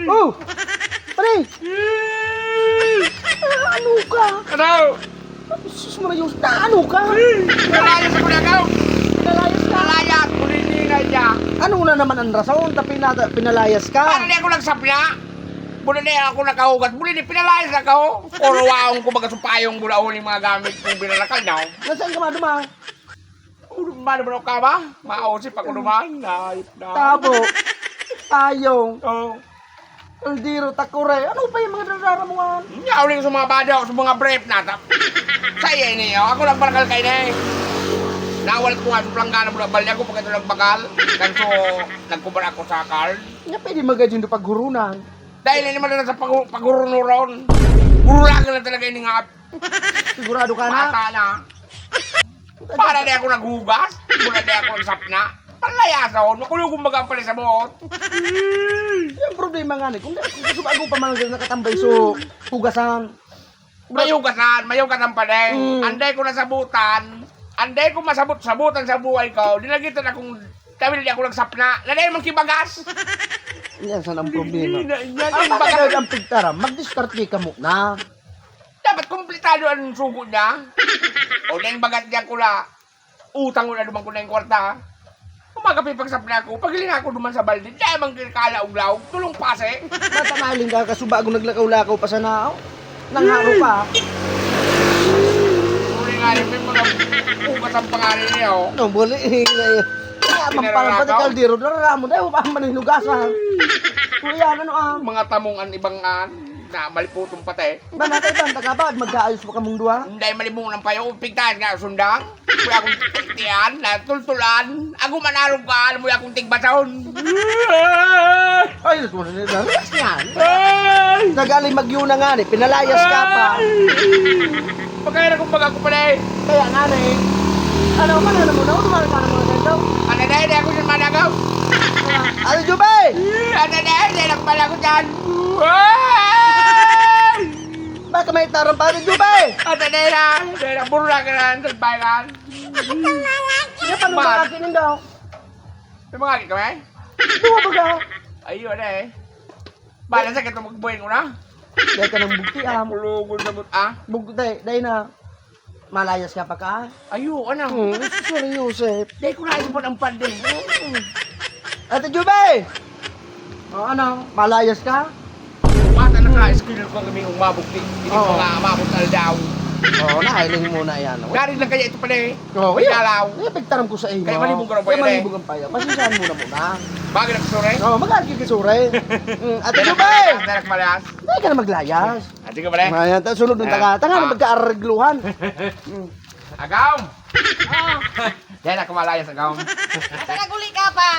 Oh! Pare! Ano ka? Ano? Sus mo na yung ano ka? Pinalayas ako na ikaw. Pinalayas ka? Pinalayas. Kuliningan niya. Ano na naman ang rason? Pinalayas ka? Para di ako nagsapna. Mula na ako nakahugat. Muli ni pinalayas ako. Puro waong ko magasupayong mula uling mga gamit kong binalakal na. Nasaan ka maduma? Mano ba ka ba? Mausip ako naman. Naip na. Tabo. Tayong. Oh. Kaldiro, takure. Ano pa yung mga nararamungan? Nga uling sa mga badaw, sa mga brief na. Sa iya niyo. Ako lang balakal kayo na eh. Nawal ko nga sa planggana mo na balya ko pag ito nagbakal. Kanso, nagkubar ako sa card. Nga pwede magajin do paghurunan. Dahil hindi naman na sa pagurunuron. Urulagan na talaga yung nga. Sigurado ka na? Mata na. Para di ako naghugas. Mula di ako nagsapna. Palayason. Makulong kong magampali sa buhot. Yung problema nga ni, kung bago pa man nakatambay so hugasan. Mayugasan pa din. Mm. Anday ko nasabutan. Anday ko masabot-sabutan sa buhay ko. Dinagitan akong tabi di ako nagsapna. Naday mong kibagas. Yan saan ang problema. Yan Ang yung bagay bagas. ang pigtara, mag-discard ka muna. Dapat kumpletado ang sugo niya. O na yung bagat niya ko la. Utang ko na duman ko na yung kwarta. Umagapi pagsapna ko. Paghiling ako duman sa balde. Dahil mang kala-uglaw. Tulong pase. Natamaling ka kasubago naglakaw-lakaw pa sa naaw. Nangharo ka. Uli nga rin may mga ugas ang pangalan niya. Oh. No, buli. Kaya mampalang pati kaldero. Darara mo dahil upang manilugasan. Kuya, ano Mga tamungan ibang na maliputong pati. Ba natay banta ka ba? Mag-aayos pa kamong duha? Hindi malibong ng payo. Pigtahan nga sundang. Kuya akong tiktihan. Natultulan. Ako manarong ka. Alam mo akong tigbasaon. Ay, mo na nila. Yan. Nagaling magyuna nga ni. Pinalayas ka pa. Pagkaya kung baga ko pala eh. Kaya nga ni. Ano man, ano mo na? Umalang ka na muna dito. Ano na hindi ako yung managaw. Ano, Jubay? Ano na hindi nakapala ko dyan. Baka may tarang pa rin, Jubay? Ano na hindi nakabura ka na sa bayan. Sige, paano ba akin daw? May mga agit kami? Duha ba ka? Ayun eh. Bala sa kito magbuhin ko na. Dahil ka ng bugti, Pulugod na mo Bugti, dahil na. Malayas ka pa ka? Ayun, ano? Sorry, Yusef. Dahil ko na isipon ang panding. Ate Jubay! O ano, malayas ka? Mata na ka-skill ko kami umabukti. Hindi ko Oo. nga umabot na daw. Oo, nakahiling muna yan. Galing lang kaya ito pala eh. Oo, May dalaw. Kaya pagtaram ko sa iyo. Kaya malibog ka na pa Kaya yan eh. malibog ang payo. Pasensyahan muna muna. Bakit nagsure? Oo, mag-argue ka sure. Ate Jubay! Darak malayas. Hindi ka na maglayas. Adi ka pala? Ayan, sunod ng taga. Tanga na magkaaragluhan. Agam! Yan ako malayas, agam. Naguli ka pa.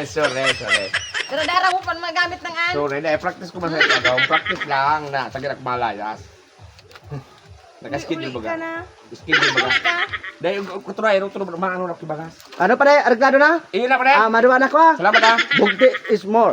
sorry. Pero dara mo pa magamit ng Sorry, practice ko man sa ito, agam. Practice lang na tagin ako malayas. Naka-schedule Uli baga. ka na. Schedule baga. Uli ka. Dahil kutray, maano na kibagas. Ano pa rin? Arreglado na? Iyon na pala. Maduwa na ko. Salamat ah. Bugti is more.